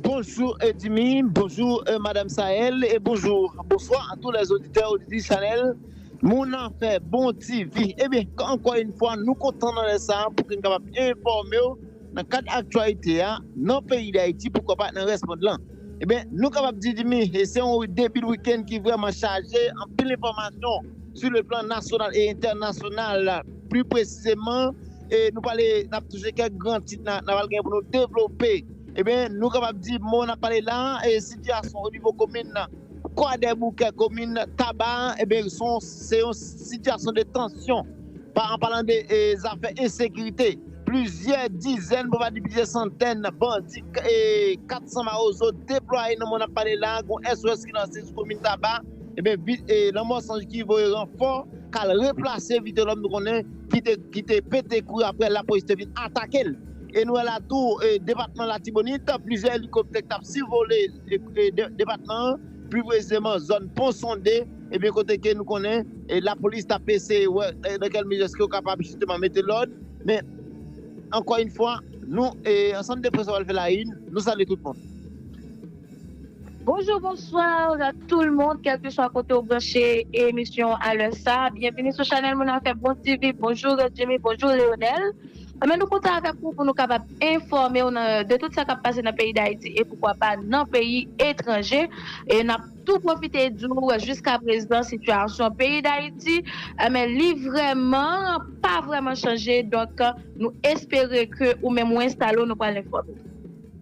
Bonjour Edimi, bonjour Madame Sahel et bonsoir à tous les auditeurs auditrices Chanel. Mon fait bon TV. Eh bien, encore une fois, nous comptons dans ça pour que nous soyons informés dans le cadre d'actualité dans le pays d'Haïti, pourquoi pas dans le reste de l'an. Eh bien, nous sommes capables de dire, c'est un début de week-end qui est vraiment chargé en pile d'informations sur le plan national et international. Plus précisément, et nous parlons, nous avons touché quelques grands titres pour nous développer. Eh bien, nous sommes capables de dire, on a parlé là, et situation au niveau commune, quoi des bouquets communes, tabac, eh bien, c'est une situation de tension. En parlant des affaires insécurité, plusieurs dizaines, pour pas dire plusieurs centaines, bandits et 400 marosos déployés dans mon parlé là, un SOS qui lance sur la commune tabac, eh bien, le mensonge qui veut renfort, car replacer vite l'homme qui te pété courir après la police vite attaquer. Et nous, à la tour, département la Tibonite, plusieurs hélicoptères qui ont survolé le département, plus précisément zone Pont-Sondé, et bien côté que nous connaissons, et la police a passé dans quelle mesure est-ce qu'on est capable justement de mettre l'ordre. Mais encore une fois, nous, ensemble de presse, on va faire la une, nous saluons tout le monde. Bonjour, bonsoir à tout le monde, quel que soit côté au branché émission à l'heure ça. Bienvenue sur Chanel Mon Affaire Bon TV. Bonjour Jimmy, bonjour Léonel. Mais nous comptons avec vous pour nous capables informer de tout ça qui a passé dans le pays d'Haïti et pourquoi pas dans le pays étranger. Et nous avons tout profité du jusqu'à présent situation pays d'Haïti. Mais lui vraiment pas vraiment changé. Donc nous espérons que ou même installons nous pas l'informer.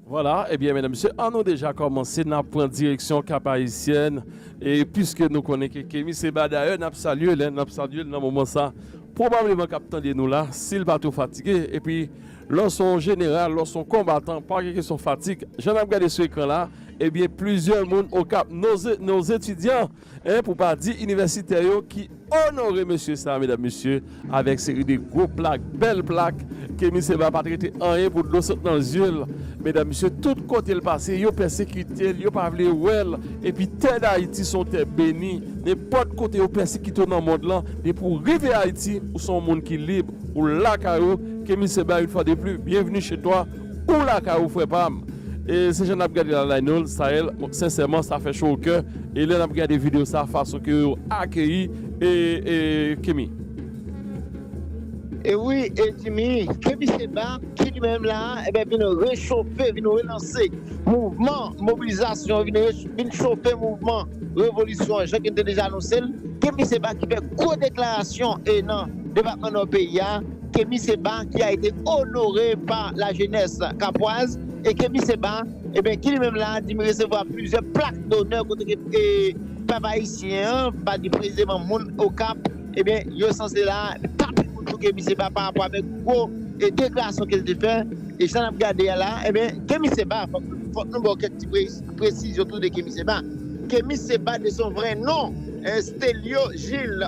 Voilà, eh bien, mesdames et messieurs, on a déjà commencé dans la direction cap haïtienne. Et puisque nous connaissons que Kémy Seba d'ailleurs, nous saluons dans le moment ça. Probablement capitaine de nous là, s'il va tout fatigué. Et puis, lorsqu'on général, lorsqu'on combattant, pas quelque question fatigue, j'en ai regardé ce écran là, eh bien, plusieurs monde au cap, nos étudiants, pour pas dire universitaires, qui honorent monsieur ça, mesdames et messieurs, avec série de gros plaques, belles plaques, Kémy Seba pas traité rien pour de l'eau dans les yeux. Mesdames et messieurs, tout côté le passé, yo persécuté, yo pas vle well, et puis terre d'Haïti sont terre bénie, n'importe côté yo persécuté dans le monde là, et pour arriver à Haïti, où sont monde qui libre, ou la caillou, Kémy Seba une fois de plus, bienvenue chez toi, ou la caillou frère Pam. Et c'est j'en ai regardé la line Sahel, sincèrement ça fait chaud au cœur, et là on a regardé vidéo ça façon que accueilli et Kémy. Et oui, et Jimmy, Kémy Seba, qui lui-même là, eh bien, vient réchauffer, vient relancer mouvement, mobilisation, vient chauffer mouvement, révolution, je qui était déjà annoncé. Kémy Seba qui fait gros déclaration et dans le département de notre pays, Kémy Seba qui a été honoré par la jeunesse capoise, et Kémy Seba, eh bien, qui lui-même là, dit recevoir plusieurs plaques d'honneur côté peuple haïtien, pas du président Moun au Cap, eh bien, il est censé là, pour Kémy Seba par rapport avec gros et déclaration qu'elle a fait et j'en ai regardé là et bien Kémy Seba faut nous avoir quelques précisions autour de Kémy Seba. Kémy Seba de son vrai nom Stélio Gilles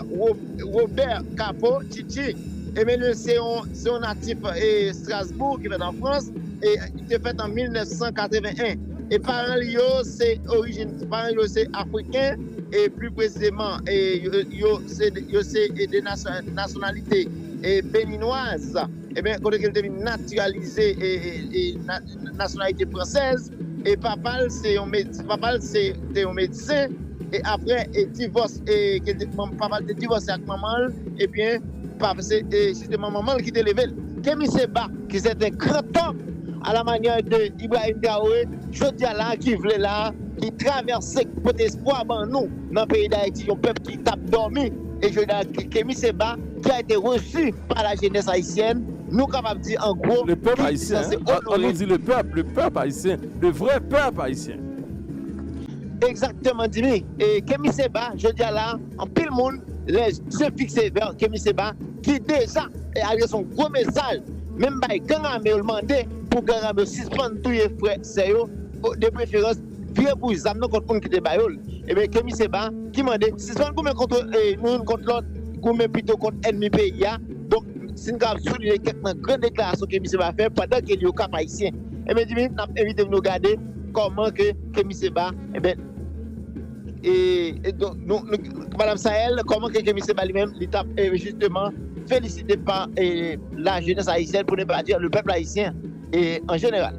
Robert Capo Titi et bien c'est un natif et Strasbourg qui est en France et il était fait en 1981 et parents c'est origine parents c'est africain et plus précisément c'est des nationalités et béninoise, et bien, quand elle devient naturalisée et nationalité française, et papa, c'est un médecin, et après, il divorce, et papa a divorcé avec maman, et bien, c'est justement maman qui t'a élevé. Kémy Seba, qui c'est un grand homme, à la manière de Ibrahim Traoré, je dis là, qui voulait là, qui traverse pour espoir dans nous, dans le pays d'Haïti, un peuple qui tape dormi, et je dis Kémy Seba, qui a été reçu par la jeunesse haïtienne, nous capables de dire en gros le peuple haïtien, on nous dit le peuple haïtien, le vrai peuple haïtien. Exactement, Dimi. Et Kémy Seba, je dis là, en pile monde, les yeux fixés vers Kémy Seba, qui déjà a son gros message, même par Gangamé, le demandé pour Gangamé suspendre tous les frères, sérieux, de préférence, vieux pour les amener contre qui te baillol. Et bien Kémy Seba, qui m'a dit, suspendre contre l'autre, mais plutôt contre l'ennemi pays. Donc, si nous avons souligné quelques grandes déclarations que Kémy Seba fait pendant qu'il est au Cap haïtien. Et bien, nous avons invité de nous regarder comment que Kémy Seba, donc, Madame Sahel, comment que Kémy Seba lui-même, l'étape justement félicité par la jeunesse haïtienne, pour ne pas dire le peuple haïtien en général.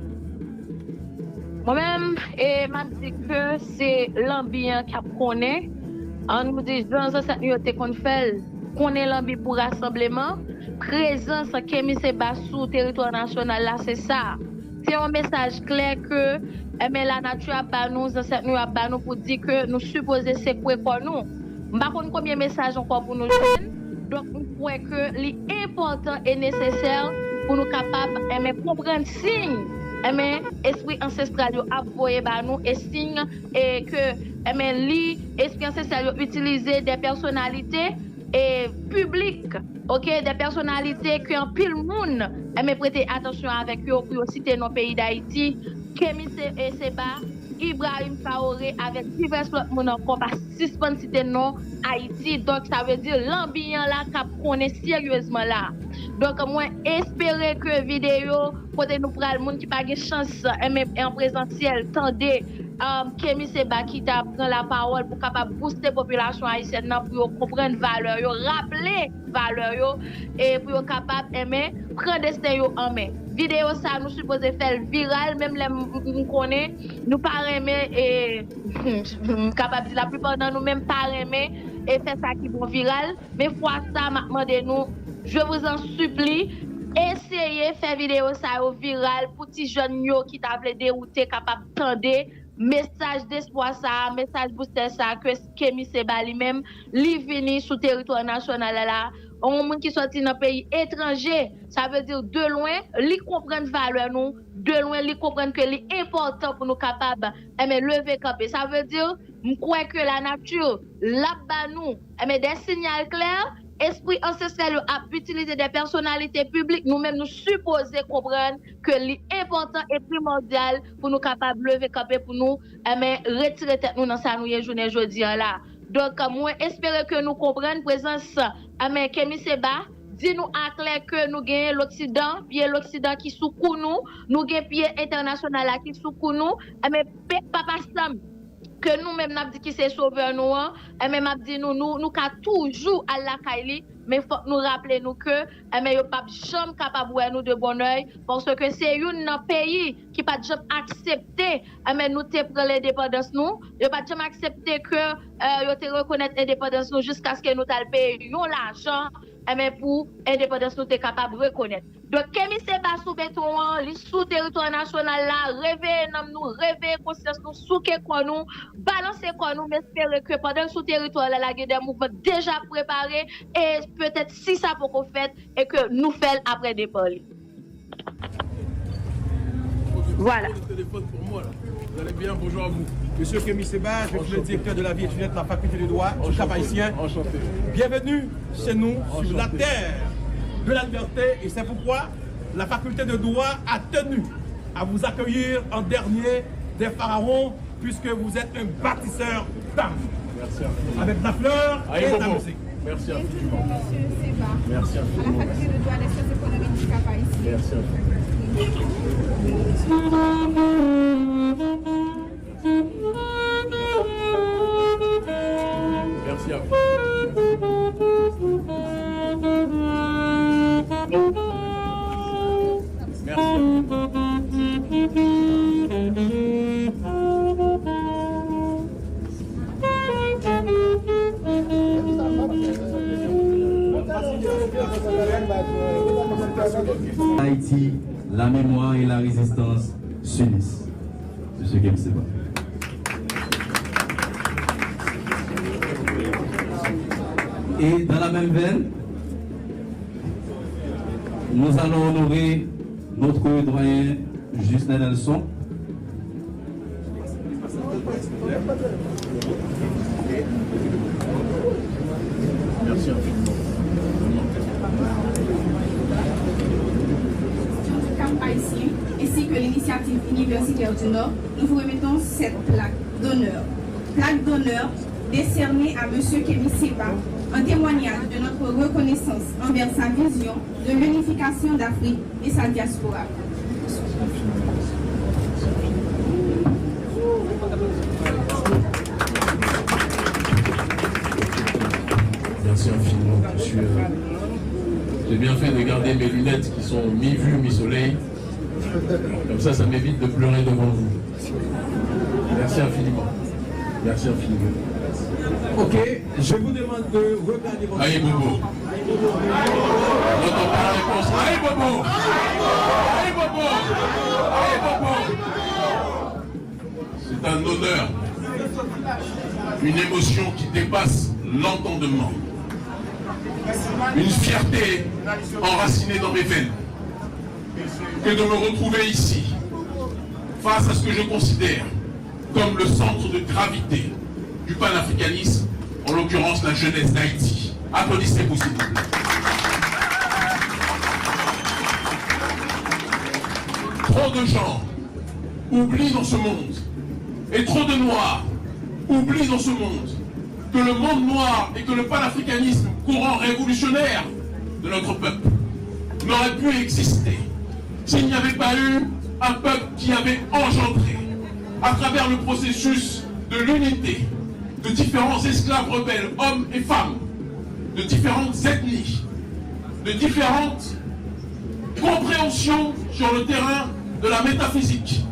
Moi-même, et m'a dit que c'est l'ambiance qui connaît. On nous dit, dans cette nuit, qu'on fait, qu'on est l'ambiance pour rassemblement. Présence Kémy Séba sur le territoire national, là, c'est ça. C'est un message clair que mais la nature a pas nous, dans cette nuit, a pas nous pour dire que nous supposons c'est quoi pour nous. Par contre, combien de messages encore pour nous jeunes? Donc, nous croyons que l'important et nécessaire pour nous capables de comprendre signe. Esprit ancestral a voyé par nous et signe et que l'esprit ancestral a utilisé des personnalités et publiques, ok, des personnalités qui ont pile monde prêter attention avec eux pour citer nos pays d'Haïti, Kémy Séba, Ibrahim Traoré avec divers autres monde encore pas suspendre citer non Haïti. Donc ça veut dire l'ambiance là qu'a connaît sérieusement là. Donc moi espérer que vidéo côté nous pral monde qui pas de chance en présentiel tendez Kémy Séba qui t'a prend la parole pour capable booster population haïtienne pour comprendre valeur yo, rappeler valeur yo et pour capable prendre destin yo en main. Vidéo ça nous supposé faire viral même les nous connaît nous pas aimer et capable la plupart d'entre nous même pas aimer et faire ça qui bon viral mais fois ça m'a demandé nous je vous en supplie essayez faire vidéo ça au viral pour petits jeunes yo qui t'a voulu dérouter capable tendre message d'espoir ça message booster ça que Kémy Séba lui-même li vini sur territoire national là on monde qui sorti dans pays étranger ça veut dire de loin li comprendre valeur nous de loin li comprendre que li important pour nous capable lever camper ça veut dire me crois que la nature là-bas nous des signaux clairs esprit ancestral a utilisé des personnalités publiques nous-mêmes nous supposons comprendre que l'important et primordial pour nous capable lever camper pour nous retirer tête nous dans ça nous journée jodi là. Donc moi espérer que nous comprenions présence Kémy Séba dit nous en clair que nous gagnons l'Occident pied l'Occident qui sous nous gagnons pied international qui sous nous mais papa Sam que nous-mêmes n'a dit qui c'est sauveur nous mais m'a dit nous ca toujours à la Kaili mais faut nous rappeler nous que mais yo pas jamais capable voir nous de bon oeil parce que c'est un pays qui pas jamais accepter mais nous te prendre l'indépendance nous yo pas jamais accepter que yo te reconnaître l'indépendance nous jusqu'à ce que nous t'al payer l'argent mais pour indépendance nous t'es capable de reconnaître. Donc Kémy Séba sous béton sous territoire national là rêver nous rêver conscience nous sous que quoi nous balancer quoi nous mais espérer que pendant sous territoire là il y a des mouvements déjà préparés et peut-être si ça pour qu'on fait et que nous faisons après des parler. Voilà. Téléphone pour moi là. Vous allez bien, bonjour à vous. Monsieur Kémy Séba, je suis le directeur de la vie étudiante de la faculté de droit du Cap Haïtien. Enchanté. Bienvenue chez nous sur la terre de la liberté et c'est pourquoi la faculté de droit a tenu à vous accueillir en dernier des pharaons puisque vous êtes un bâtisseur d'âme. Merci infiniment. Avec la fleur et la musique. Merci infiniment. Monsieur Séba. Merci infiniment. À la faculté de droit des sciences économiques du Cap Haïtien. Merci infiniment. Merci à vous. Haïti, la mémoire et la résistance s'unissent. Monsieur Kémy Séba. Et dans la même veine, nous allons honorer notre doyen Justin Nelson. Merci infiniment. Du Cap Haïtien ainsi que l'initiative universitaire du Nord, nous vous remettons cette plaque d'honneur. Plaque d'honneur décernée à M. Kémy Séba en témoignage de notre reconnaissance envers sa vision de l'unification d'Afrique et sa diaspora. Merci infiniment. J'ai bien fait de garder mes lunettes qui sont mi-vue, mi-soleil. Comme ça m'évite de pleurer devant vous. Merci infiniment. Merci infiniment. Ok, je vous demande de regarder votre... Allez, Bobo. N'entends pas la réponse. Allez, Bobo. Allez, Bobo. Allez, Bobo. C'est un honneur. Une émotion qui dépasse l'entendement. Une fierté enracinée dans mes veines. Que de me retrouver ici, face à ce que je considère comme le centre de gravité du panafricanisme, en l'occurrence la jeunesse d'Haïti. Applaudissez-vous, s'il vous plaît. Trop de gens oublient dans ce monde, et trop de Noirs oublient dans ce monde, que le monde noir et que le panafricanisme, courant révolutionnaire de notre peuple, n'aurait pu exister s'il n'y avait pas eu un peuple qui avait engendré, à travers le processus de l'unité, de différents esclaves rebelles, hommes et femmes, de différentes ethnies, de différentes compréhensions sur le terrain de la métaphysique,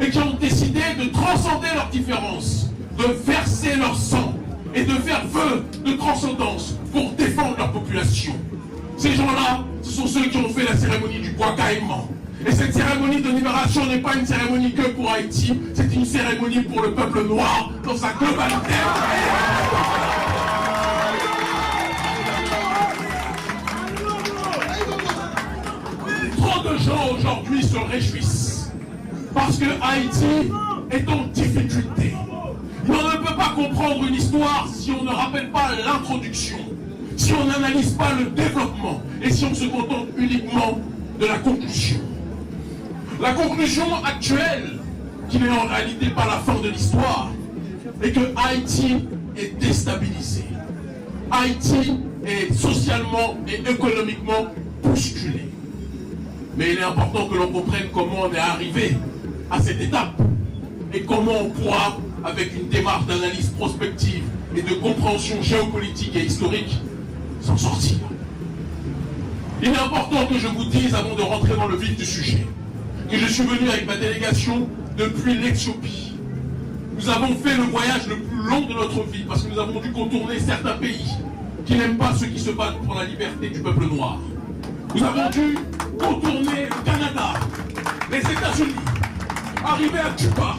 et qui ont décidé de transcender leurs différences, de verser leur sang et de faire vœu de transcendance pour défendre leur population. Ces gens-là, ce sont ceux qui ont fait la cérémonie du bois caïman. Et cette cérémonie de libération n'est pas une cérémonie que pour Haïti, c'est une cérémonie pour le peuple noir dans sa globalité. Trop de gens aujourd'hui se réjouissent parce que Haïti est en difficulté. Mais on ne peut pas comprendre une histoire si on ne rappelle pas l'introduction, si on n'analyse pas le développement et si on se contente uniquement de la conclusion. La conclusion actuelle, qui n'est en réalité pas la fin de l'histoire, est que Haïti est déstabilisé. Haïti est socialement et économiquement bousculé. Mais il est important que l'on comprenne comment on est arrivé à cette étape et comment on pourra, avec une démarche d'analyse prospective et de compréhension géopolitique et historique, s'en sortir. Il est important que je vous dise, avant de rentrer dans le vif du sujet, que je suis venu avec ma délégation depuis l'Éthiopie. Nous avons fait le voyage le plus long de notre vie parce que nous avons dû contourner certains pays qui n'aiment pas ceux qui se battent pour la liberté du peuple noir. Nous avons dû contourner le Canada, les États-Unis, arriver à Cuba,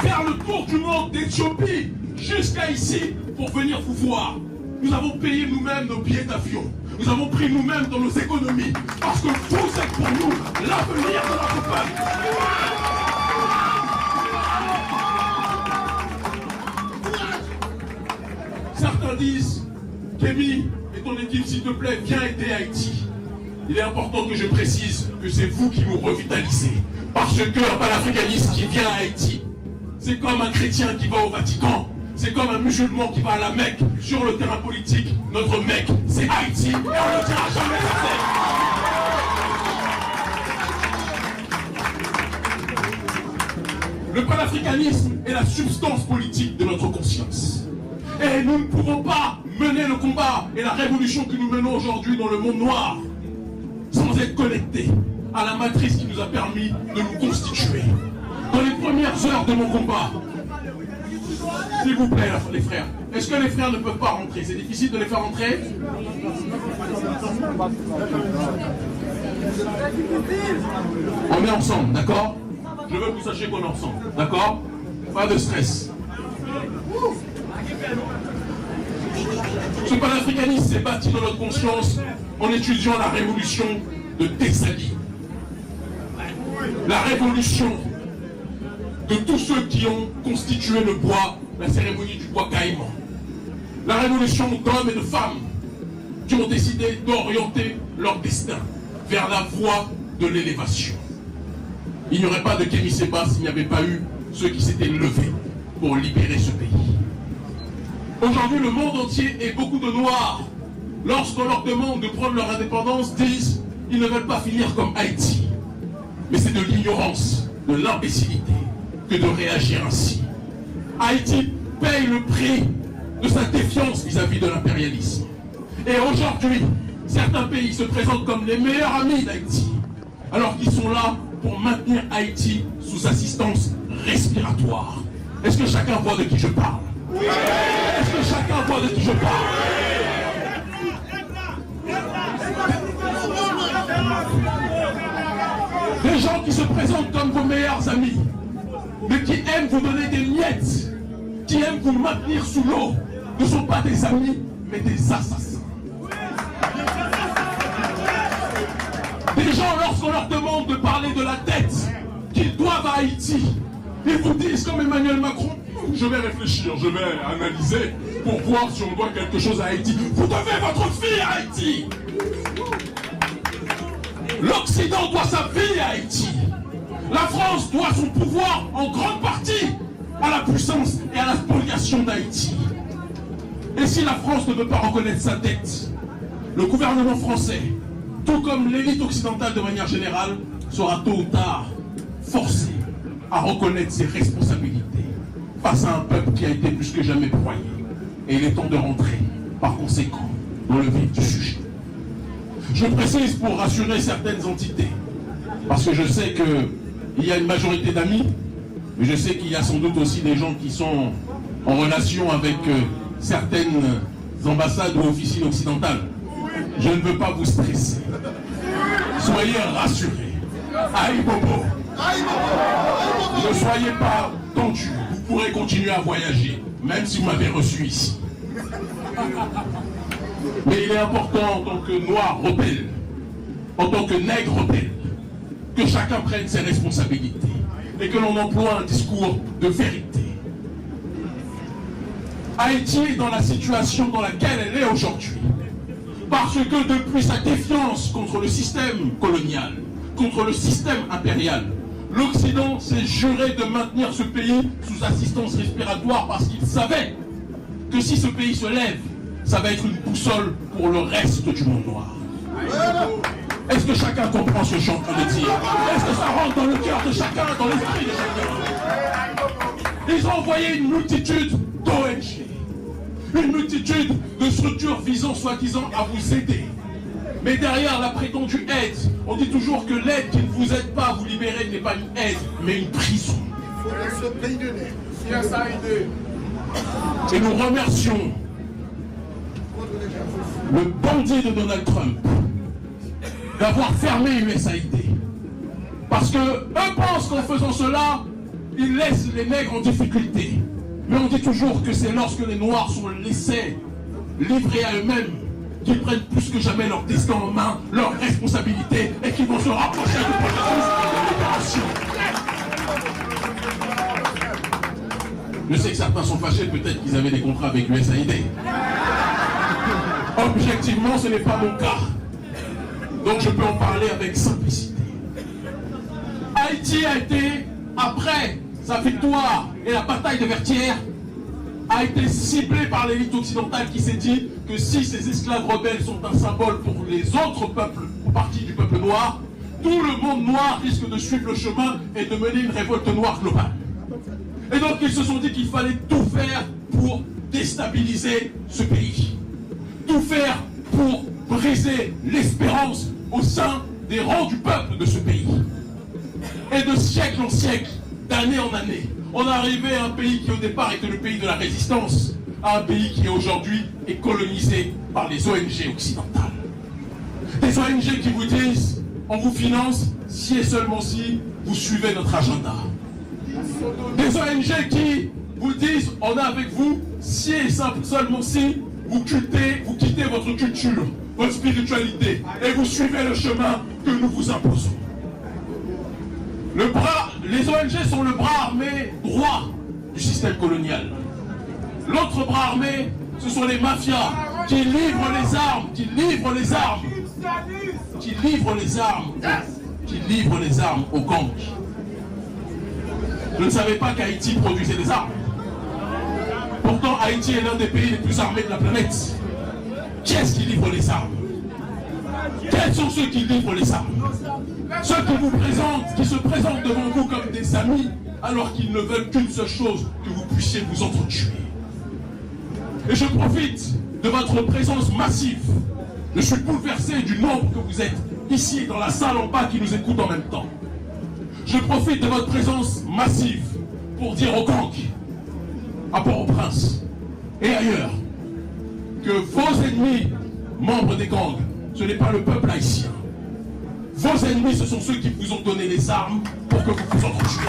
faire le tour du monde d'Éthiopie jusqu'à ici pour venir vous voir. Nous avons payé nous-mêmes nos billets d'avion. Nous avons pris nous-mêmes dans nos économies parce que vous êtes pour nous l'avenir de notre peuple. Certains disent, Kémy et ton équipe, s'il te plaît, viens aider Haïti. Il est important que je précise que c'est vous qui nous revitalisez. Parce que un panafricaniste qui vient à Haïti, c'est comme un chrétien qui va au Vatican. C'est comme un musulman qui va à la Mecque. Sur le terrain politique, notre Mecque, c'est Haïti et on ne le dira jamais assez. Le panafricanisme est la substance politique de notre conscience. Et nous ne pouvons pas mener le combat et la révolution que nous menons aujourd'hui dans le monde noir sans être connectés à la matrice qui nous a permis de nous constituer. Dans les premières heures de mon combat, s'il vous plaît, les frères, est-ce que les frères ne peuvent pas rentrer? C'est difficile de les faire rentrer? On est ensemble, d'accord? Je veux que vous sachiez qu'on est ensemble, d'accord? Pas de stress. Ce panafricanisme s'est bâti dans notre conscience en étudiant la révolution de Tessali. La révolution de tous ceux qui ont constitué le bois, la cérémonie du bois caïman. La révolution d'hommes et de femmes qui ont décidé d'orienter leur destin vers la voie de l'élévation. Il n'y aurait pas de Kémy Séba s'il n'y avait pas eu ceux qui s'étaient levés pour libérer ce pays. Aujourd'hui, le monde entier et beaucoup de Noirs, lorsqu'on leur demande de prendre leur indépendance, disent qu'ils ne veulent pas finir comme Haïti. Mais c'est de l'ignorance, de l'imbécilité que de réagir ainsi. Haïti paye le prix de sa défiance vis-à-vis de l'impérialisme. Et aujourd'hui, certains pays se présentent comme les meilleurs amis d'Haïti, alors qu'ils sont là pour maintenir Haïti sous assistance respiratoire. Est-ce que chacun voit de qui je parle? Est-ce que chacun voit de qui je parle? Des gens qui se présentent comme vos meilleurs amis, mais qui aiment vous donner des miettes, qui aiment vous maintenir sous l'eau, ne sont pas des amis, mais des assassins. Des gens, lorsqu'on leur demande de parler de la dette qu'ils doivent à Haïti, ils vous disent comme Emmanuel Macron, je vais réfléchir, je vais analyser pour voir si on doit quelque chose à Haïti. Vous devez votre vie à Haïti. L'Occident doit sa vie à Haïti. La France doit son pouvoir en grande partie à la puissance et à la spoliation d'Haïti. Et si la France ne veut pas reconnaître sa dette, le gouvernement français, tout comme l'élite occidentale de manière générale, sera tôt ou tard forcé à reconnaître ses responsabilités face à un peuple qui a été plus que jamais broyé. Et il est temps de rentrer, par conséquent, dans le vif du sujet. Je précise pour rassurer certaines entités, parce que je sais qu'il y a une majorité d'amis, mais je sais qu'il y a sans doute aussi des gens qui sont en relation avec certaines ambassades ou officines occidentales. Je ne veux pas vous stresser. Soyez rassurés. Aïe Bobo. Ne soyez pas tendus. Vous pourrez continuer à voyager, même si vous m'avez reçu ici. Mais il est important en tant que noir rebelle, en tant que nègre rebelle, que chacun prenne ses responsabilités et que l'on emploie un discours de vérité. Haïti est dans la situation dans laquelle elle est aujourd'hui, parce que depuis sa défiance contre le système colonial, contre le système impérial, l'Occident s'est juré de maintenir ce pays sous assistance respiratoire parce qu'il savait que si ce pays se lève, ça va être une boussole pour le reste du monde noir. Est-ce que chacun comprend ce que je suis en train de dire? Est-ce que ça rentre dans le cœur de chacun, dans l'esprit de chacun? Ils ont envoyé une multitude d'ONG, une multitude de structures visant soi-disant à vous aider. Mais derrière la prétendue aide, on dit toujours que l'aide qui ne vous aide pas à vous libérer n'est pas une aide, mais une prison. Et nous remercions le bandit de Donald Trump d'avoir fermé USAID. Parce que eux pensent qu'en faisant cela, ils laissent les nègres en difficulté. Mais on dit toujours que c'est lorsque les Noirs sont laissés livrés à eux-mêmes qu'ils prennent plus que jamais leur destin en main, leur responsabilité, et qu'ils vont se rapprocher du processus de libération. Je sais que certains sont fâchés, peut-être qu'ils avaient des contrats avec USAID. Objectivement, ce n'est pas mon cas. Donc je peux en parler avec simplicité. Haïti a été, après sa victoire et la bataille de Vertières, a été ciblé par l'élite occidentale qui s'est dit que si ces esclaves rebelles sont un symbole pour les autres peuples, ou partie du peuple noir, tout le monde noir risque de suivre le chemin et de mener une révolte noire globale. Et donc ils se sont dit qu'il fallait tout faire pour déstabiliser ce pays. Tout faire pour briser l'espérance au sein des rangs du peuple de ce pays. Et de siècle en siècle, d'année en année, on est arrivé à un pays qui au départ était le pays de la résistance, à un pays qui aujourd'hui est colonisé par les ONG occidentales. Des ONG qui vous disent, on vous finance si et seulement si vous suivez notre agenda. Des ONG qui vous disent, on est avec vous si et seulement si vous quittez votre culture, votre spiritualité, et vous suivez le chemin que nous vous imposons. Les ONG sont le bras armé droit du système colonial. L'autre bras armé, ce sont les mafias qui livrent les armes, qui livrent les armes aux gangs. Je ne savais pas qu'Haïti produisait des armes. Pourtant, Haïti est l'un des pays les plus armés de la planète. Qui est-ce qui livre les armes? Quels sont ceux qui livrent les armes? Ceux qui se présentent devant vous comme des amis, alors qu'ils ne veulent qu'une seule chose, que vous puissiez vous entretuer. Et je profite de votre présence massive. Je suis bouleversé du nombre que vous êtes ici, dans la salle en bas, qui nous écoutent en même temps. Je profite de votre présence massive pour dire aux gangs, à Port-au-Prince et ailleurs, que vos ennemis, membres des gangs, ce n'est pas le peuple haïtien. Vos ennemis, ce sont ceux qui vous ont donné les armes pour que vous vous entretuiez.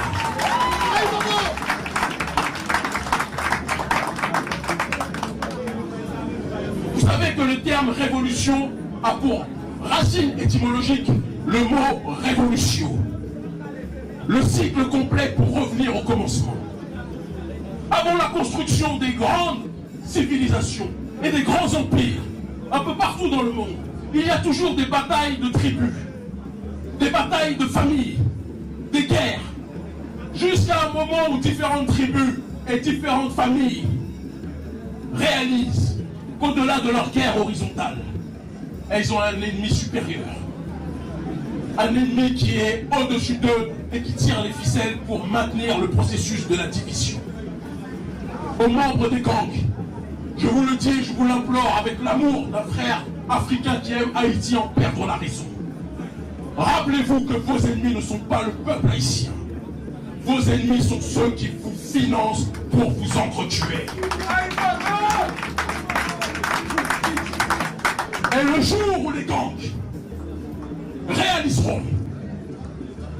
Vous savez que le terme révolution a pour racine étymologique le mot révolution. Le cycle complet pour revenir au commencement. Avant la construction des grandes civilisations et des grands empires, un peu partout dans le monde, il y a toujours des batailles de tribus, des batailles de familles, des guerres, jusqu'à un moment où différentes tribus et différentes familles réalisent qu'au-delà de leur guerre horizontale, elles ont un ennemi supérieur. Un ennemi qui est au-dessus d'eux et qui tire les ficelles pour maintenir le processus de la division. Aux membres des gangs, je vous le dis, je vous l'implore avec l'amour d'un frère africain qui aime Haïti en perdre la raison. Rappelez-vous que vos ennemis ne sont pas le peuple haïtien. Vos ennemis sont ceux qui vous financent pour vous entretuer. Et le jour où les gangs réaliseront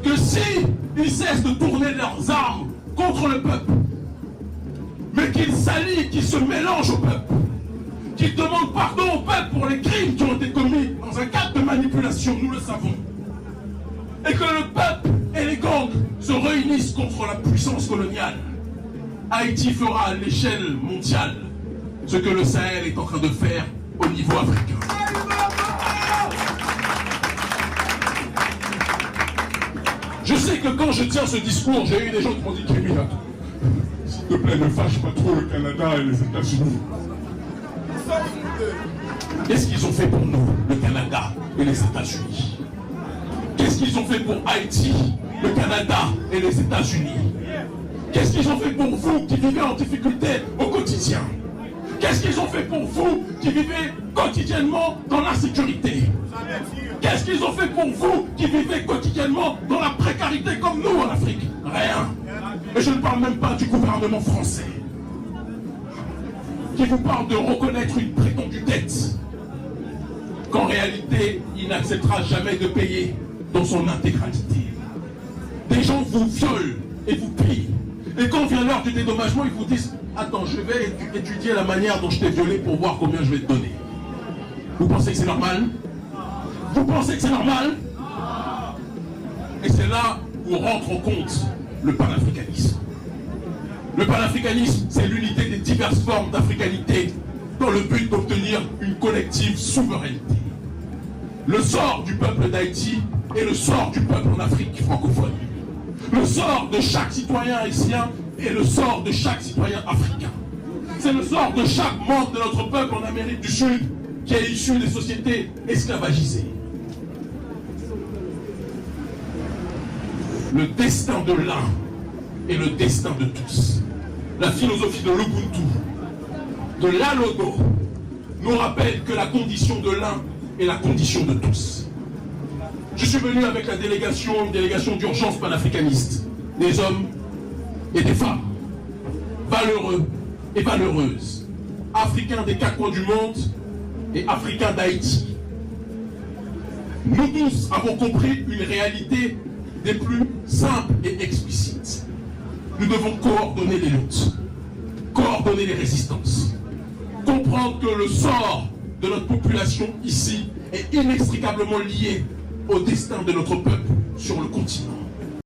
que si ils cessent de tourner leurs armes contre le peuple, mais qu'ils s'allient, qu'ils se mélangent au peuple, qu'ils demandent pardon au peuple pour les crimes qui ont été commis dans un cadre de manipulation, nous le savons, et que le peuple et les gangs se réunissent contre la puissance coloniale, Haïti fera à l'échelle mondiale ce que le Sahel est en train de faire au niveau africain. Je sais que quand je tiens ce discours, j'ai eu des gens qui m'ont dit « Kémy, s'il te plaît, ne fâche pas trop le Canada et les États-Unis. » Qu'est-ce qu'ils ont fait pour nous, le Canada et les États-Unis? Qu'est-ce qu'ils ont fait pour Haïti, le Canada et les États-Unis? Qu'est-ce qu'ils ont fait pour vous qui vivez en difficulté au quotidien? Qu'est-ce qu'ils ont fait pour vous qui vivez quotidiennement dans l'insécurité? Qu'est-ce qu'ils ont fait pour vous qui vivez quotidiennement dans la précarité comme nous en Afrique? Rien. Et je ne parle même pas du gouvernement français, qui vous parle de reconnaître une prétendue dette, qu'en réalité, il n'acceptera jamais de payer dans son intégralité. Des gens vous violent et vous pillent. Et quand vient l'heure du dédommagement, ils vous disent « Attends, je vais étudier la manière dont je t'ai violé pour voir combien je vais te donner. » Vous pensez que c'est normal? Vous pensez que c'est normal? Et c'est là où rentre en compte le panafricanisme. Le panafricanisme, c'est l'unité des diverses formes d'africanité dans le but d'obtenir une collective souveraineté. Le sort du peuple d'Haïti est le sort du peuple en Afrique francophone. Le sort de chaque citoyen haïtien est le sort de chaque citoyen africain. C'est le sort de chaque membre de notre peuple en Amérique du Sud qui est issu des sociétés esclavagisées. Le destin de l'un est le destin de tous. La philosophie de l'Ubuntu, de l'Alodo, nous rappelle que la condition de l'un est la condition de tous. Je suis venu avec la délégation, une délégation d'urgence panafricaniste, des hommes et des femmes, valeureux et valeureuses, africains des quatre coins du monde et africains d'Haïti. Nous tous avons compris une réalité des plus simples et explicites. Nous devons coordonner les luttes, coordonner les résistances, comprendre que le sort de notre population ici est inextricablement lié au destin de notre peuple sur le continent.